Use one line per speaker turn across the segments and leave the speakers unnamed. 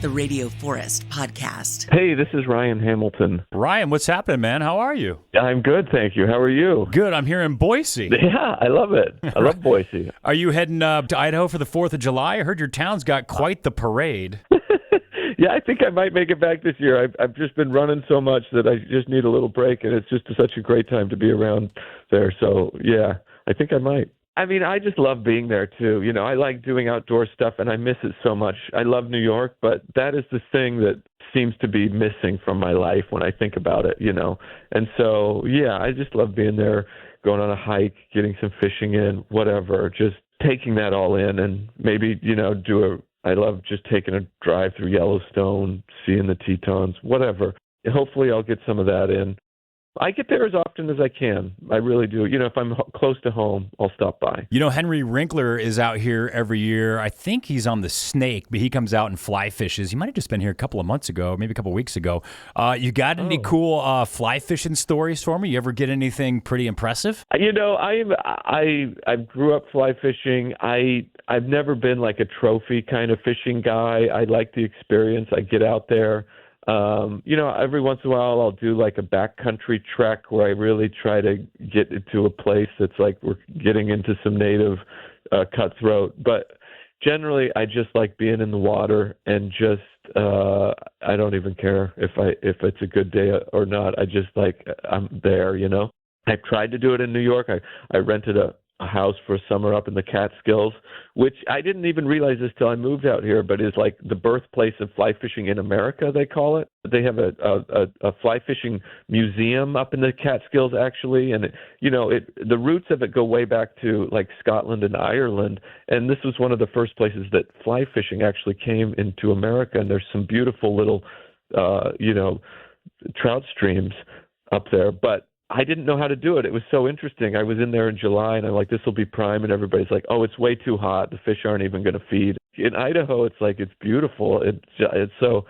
the Radio Forest podcast.
Hey, this is Ryan Hamilton.
Ryan, what's happening, man? How are you?
I'm good, thank you. How are you?
Good. I'm here in Boise.
Yeah, I love it. I love Boise.
Are you heading to Idaho for the 4th of July? I heard your town's got quite the parade.
Yeah, I think I might make it back this year. I've just been running so much that I just need a little break, and it's just such a great time to be around there. So, yeah, I think I might. I mean, I just love being there, too. You know, I like doing outdoor stuff, and I miss it so much. I love New York, but that is the thing that seems to be missing from my life when I think about it, you know. And so, yeah, I just love being there, going on a hike, getting some fishing in, whatever, just taking that all in and maybe, you know, I love just taking a drive through Yellowstone, seeing the Tetons, whatever. Hopefully I'll get some of that in. I get there as often as I can. I really do. You know, if I'm close to home, I'll stop by.
You know, Henry Winkler is out here every year. I think he's on the Snake, but he comes out and fly fishes. He might have just been here a couple of months ago, maybe a couple of weeks ago. You got any cool fly fishing stories for me? You ever get anything pretty impressive?
You know, I grew up fly fishing. I've never been like a trophy kind of fishing guy. I like the experience. I get out there. You know, every once in a while I'll do like a backcountry trek where I really try to get into a place that's like we're getting into some native cutthroat. But generally, I just like being in the water and just I don't even care if it's a good day or not. I just like I'm there, you know. I've tried to do it in New York. I rented a house for a summer up in the Catskills, which I didn't even realize this till I moved out here, but is like the birthplace of fly fishing in America, they call it. They have a fly fishing museum up in the Catskills, actually, and the roots of it go way back to like Scotland and Ireland, and this was one of the first places that fly fishing actually came into America, and there's some beautiful little, trout streams up there, but I didn't know how to do it. It was so interesting. I was in there in July, and I'm like, this will be prime, and everybody's like, oh, it's way too hot. The fish aren't even going to feed. In Idaho, it's like it's beautiful. It's so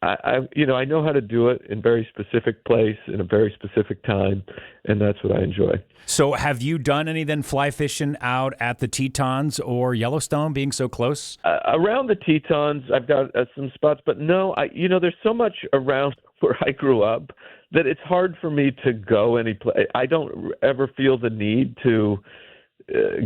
I know how to do it in a very specific place in a very specific time, and that's what I enjoy.
So have you done any then fly fishing out at the Tetons or Yellowstone, being so close?
Around the Tetons, I've got some spots, but no, there's so much around where I grew up that it's hard for me to go any place. I don't ever feel the need to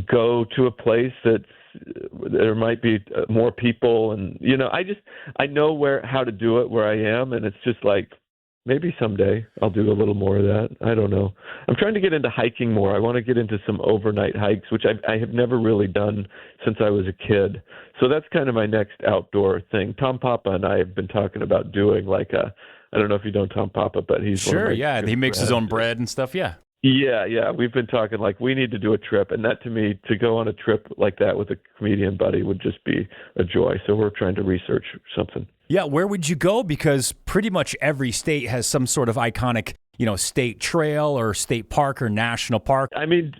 go to a place there might be more people, and I know how to do it where I am, and it's just like maybe someday I'll do a little more of that. I don't know. I'm trying to get into hiking more. I want to get into some overnight hikes, which I have never really done since I was a kid. So that's kind of my next outdoor thing. Tom Papa and I have been talking about doing I don't know if you know Tom Papa, but he's
sure, yeah. He makes his own bread and stuff, yeah.
Yeah. We've been talking like we need to do a trip, and that to me, to go on a trip like that with a comedian buddy would just be a joy. So we're trying to research something.
Yeah, where would you go? Because pretty much every state has some sort of iconic, state trail or state park or national park.
I mean,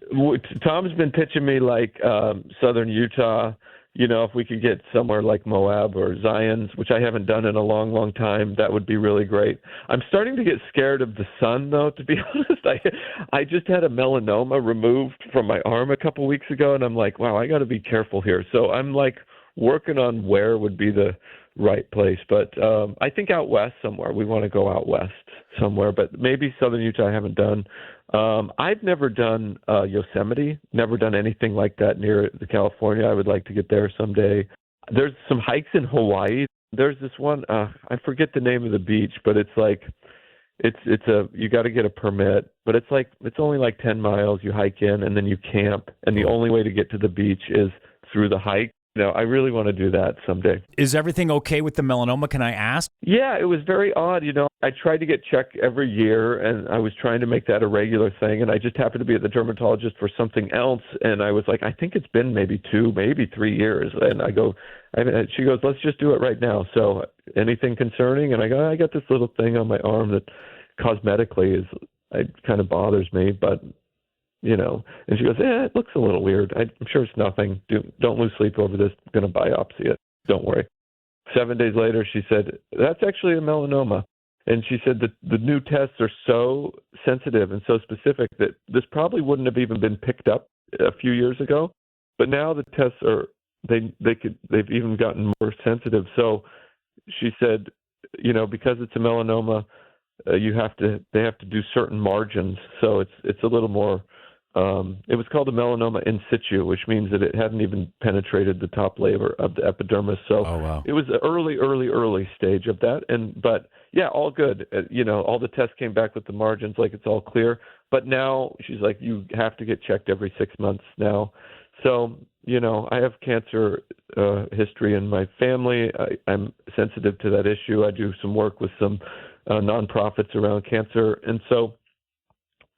Tom's been pitching me like southern Utah. If we could get somewhere like Moab or Zion's, which I haven't done in a long, long time, that would be really great. I'm starting to get scared of the sun, though, to be honest. I just had a melanoma removed from my arm a couple weeks ago, and I'm like, wow, I got to be careful here. So I'm like working on where would be the right place. But I think out west somewhere. We want to go out west somewhere, but maybe southern Utah I haven't done. I've never done Yosemite, never done anything like that near the California. I would like to get there someday. There's some hikes in Hawaii. There's this one, I forget the name of the beach, but it's like, you got to get a permit, but it's only like 10 miles. You hike in and then you camp. And the only way to get to the beach is through the hike. I really want to do that someday.
Is everything okay with the melanoma, can I ask?
Yeah, it was very odd. I tried to get checked every year, and I was trying to make that a regular thing, and I just happened to be at the dermatologist for something else, and I was like, I think it's been maybe 2, maybe 3 years. And she goes, let's just do it right now. So anything concerning? And I go, I got this little thing on my arm that cosmetically it kind of bothers me, but and she goes, it looks a little weird. I'm sure it's nothing. Don't lose sleep over this. I'm going to biopsy it. Don't worry. 7 days later, she said, that's actually a melanoma. And she said that the new tests are so sensitive and so specific that this probably wouldn't have even been picked up a few years ago. But now the tests they've even gotten more sensitive. So she said, because it's a melanoma, they have to do certain margins. So it's a little more, it was called a melanoma in situ, which means that it hadn't even penetrated the top layer of the epidermis. So
Oh, wow.
it was the early stage of that. But yeah, all good. All the tests came back with the margins, like it's all clear. But now she's like, you have to get checked every 6 months now. So, I have cancer history in my family. I'm sensitive to that issue. I do some work with some nonprofits around cancer. And so,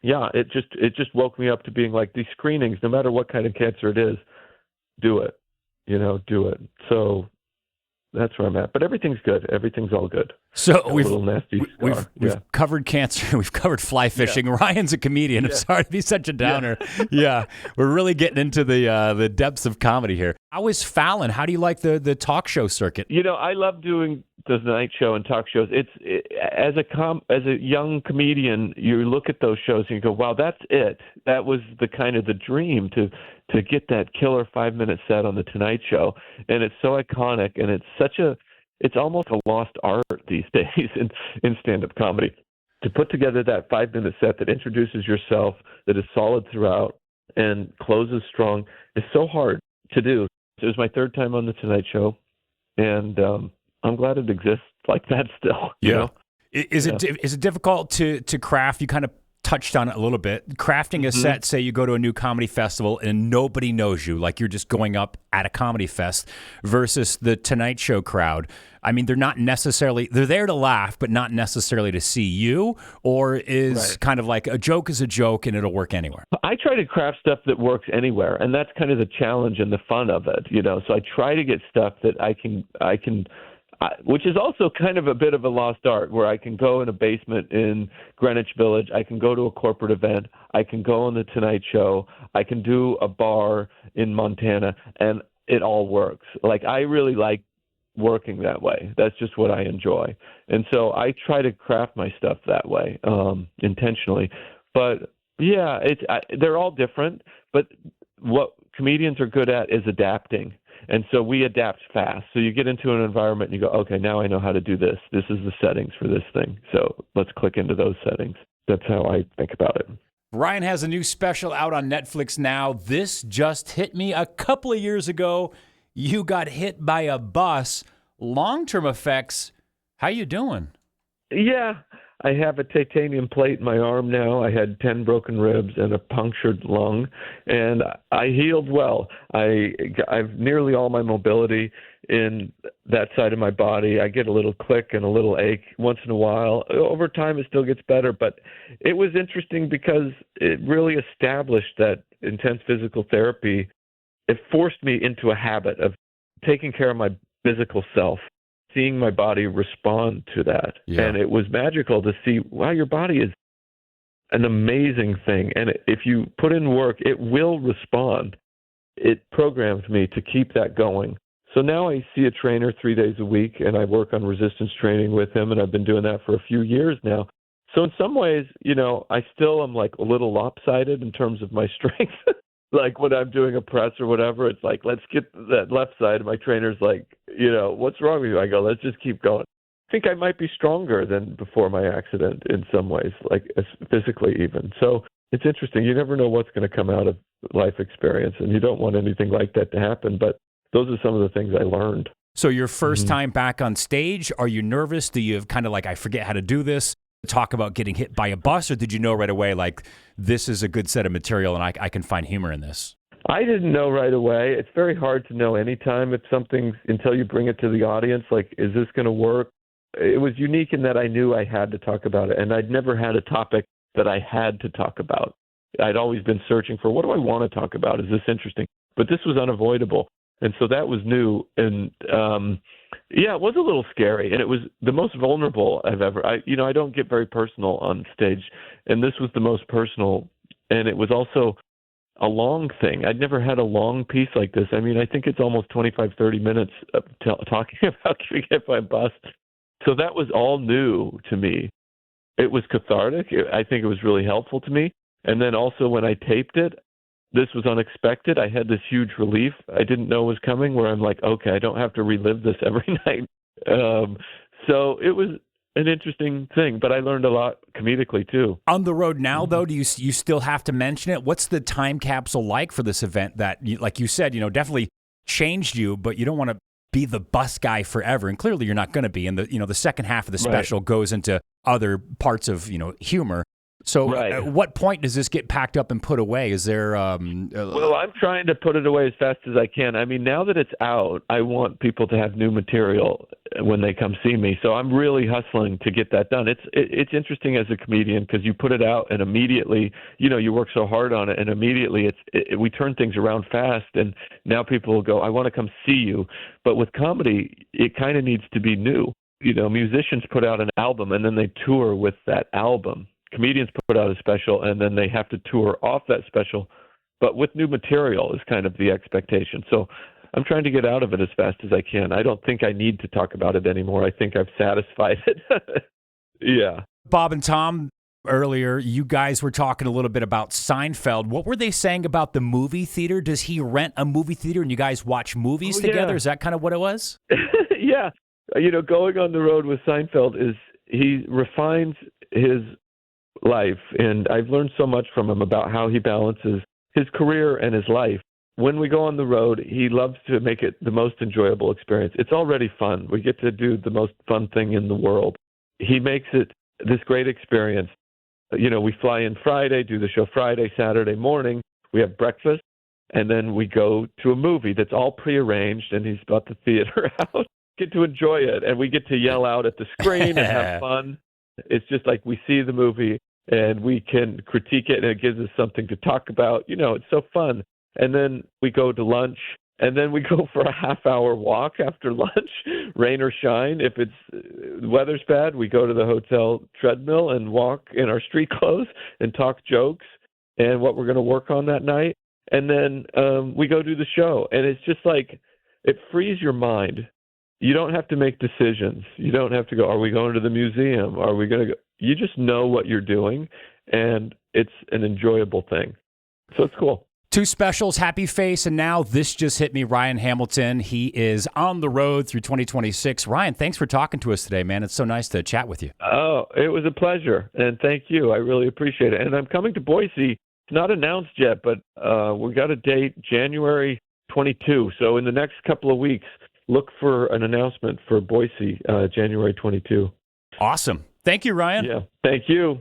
yeah, it just woke me up to being like, these screenings, no matter what kind of cancer it is, do it, do it. So that's where I'm at. But everything's good. Everything's all good.
So
we've
covered cancer. We've covered fly fishing. Yeah. Ryan's a comedian. I'm sorry to be such a downer. Yeah, we're really getting into the depths of comedy here. How is Fallon? How do you like the talk show circuit?
I love doing the Night Show and talk shows. As a young comedian, you look at those shows and you go, wow, that's it. That was the dream to get that killer 5-minute set on the Tonight Show, and it's so iconic, and it's almost a lost art these days in stand-up comedy. To put together that 5-minute set that introduces yourself, that is solid throughout, and closes strong is so hard to do. It was my third time on the Tonight Show, and I'm glad it exists like that still.
Yeah. Is it difficult to craft? You kind of touched on it a little bit. Crafting a set, say you go to a new comedy festival and nobody knows you, like you're just going up at a comedy fest, versus the Tonight Show crowd. I mean, they're there to laugh, but not necessarily to see you, or is kind of like a joke is a joke and it'll work anywhere?
I try to craft stuff that works anywhere, and that's kind of the challenge and the fun of it, So I try to get stuff that I can which is also kind of a bit of a lost art, where I can go in a basement in Greenwich Village, I can go to a corporate event, I can go on the Tonight Show, I can do a bar in Montana, and it all works. Like, I really like working that way. That's just what I enjoy. And so I try to craft my stuff that way, intentionally. But yeah, they're all different, but what comedians are good at is adapting. And so we adapt fast. So you get into an environment and you go, okay, now I know how to do this. This is the settings for this thing. So let's click into those settings. That's how I think about it.
Ryan has a new special out on Netflix now. This just hit me a couple of years ago. You got hit by a bus. Long-term effects. How you doing?
Yeah. I have a titanium plate in my arm now. I had 10 broken ribs and a punctured lung, and I healed well. I've nearly all my mobility in that side of my body. I get a little click and a little ache once in a while. Over time, it still gets better, but it was interesting because it really established that intense physical therapy. It forced me into a habit of taking care of my physical self, seeing my body respond to that. Yeah. And it was magical to see, wow, your body is an amazing thing. And if you put in work, it will respond. It programmed me to keep that going. So now I see a trainer 3 days a week, and I work on resistance training with him, and I've been doing that for a few years now. So in some ways, I still am like a little lopsided in terms of my strength. Like when I'm doing a press or whatever, it's like, let's get that left side. My trainer's like, what's wrong with you? I go, let's just keep going. I think I might be stronger than before my accident in some ways, like physically even. So it's interesting. You never know what's going to come out of life experience, and you don't want anything like that to happen. But those are some of the things I learned.
So your first time back on stage, are you nervous? Do you have kind of like, I forget how to do this? Talk about getting hit by a bus, or did you know right away, like, this is a good set of material and I can find humor in this?
I didn't know right away. It's very hard to know anytime if something, until you bring it to the audience, like, is this going to work? It was unique in that I knew I had to talk about it, and I'd never had a topic that I had to talk about. I'd always been searching for, what do I want to talk about? Is this interesting? But this was unavoidable. And so that was new. And, it was a little scary, and it was the most vulnerable I've ever, I don't get very personal on stage, and this was the most personal, and it was also a long thing. I'd never had a long piece like this. I mean, I think it's almost 25, 30 minutes of talking about getting hit by a bus. So that was all new to me. It was cathartic. I think it was really helpful to me. And then also when I taped it, this was unexpected. I had this huge relief I didn't know was coming, where I'm like, okay, I don't have to relive this every night. So it was an interesting thing, but I learned a lot comedically too.
On the road now, though, do you still have to mention it? What's the time capsule like for this event that, like you said, definitely changed you, but you don't want to be the bus guy forever, and clearly you're not going to be. And the second half of the special goes into other parts of humor. So at what point does this get packed up and put away? Is there
well, I'm trying to put it away as fast as I can. I mean, now that it's out, I want people to have new material when they come see me. So I'm really hustling to get that done. It's interesting as a comedian because you put it out and immediately, you work so hard on it, and immediately we turn things around fast, and now people will go, I want to come see you. But with comedy, it kind of needs to be new. Musicians put out an album and then they tour with that album. Comedians put out a special and then they have to tour off that special, but with new material is kind of the expectation. So I'm trying to get out of it as fast as I can. I don't think I need to talk about it anymore. I think I've satisfied it. Yeah.
Bob and Tom, earlier, you guys were talking a little bit about Seinfeld. What were they saying about the movie theater? Does he rent a movie theater and you guys watch movies together?
Yeah.
Is that kind of what it was?
Yeah. Going on the road with Seinfeld is he refines his life, and I've learned so much from him about how he balances his career and his life. When we go on the road, he loves to make it the most enjoyable experience. It's already fun. We get to do the most fun thing in the world. He makes it this great experience. We fly in Friday, do the show Friday, Saturday morning. We have breakfast, and then we go to a movie that's all prearranged, and he's bought the theater out. Get to enjoy it, and we get to yell out at the screen and have fun. It's just like we see the movie and we can critique it, and it gives us something to talk about. It's so fun. And then we go to lunch, and then we go for a half-hour walk after lunch, rain or shine. If the weather's bad, we go to the hotel treadmill and walk in our street clothes and talk jokes and what we're going to work on that night. And then we go do the show. And it's just like it frees your mind. You don't have to make decisions. You don't have to go, are we going to the museum? Are we going to go? You just know what you're doing, and it's an enjoyable thing. So it's cool.
Two specials, Happy Face, and now This Just Hit Me, Ryan Hamilton. He is on the road through 2026. Ryan, thanks for talking to us today, man. It's so nice to chat with you.
Oh, it was a pleasure, and thank you. I really appreciate it. And I'm coming to Boise. It's not announced yet, but we got a date, January 22. So in the next couple of weeks, look for an announcement for Boise, January 22.
Awesome. Thank you, Ryan.
Yeah, thank you.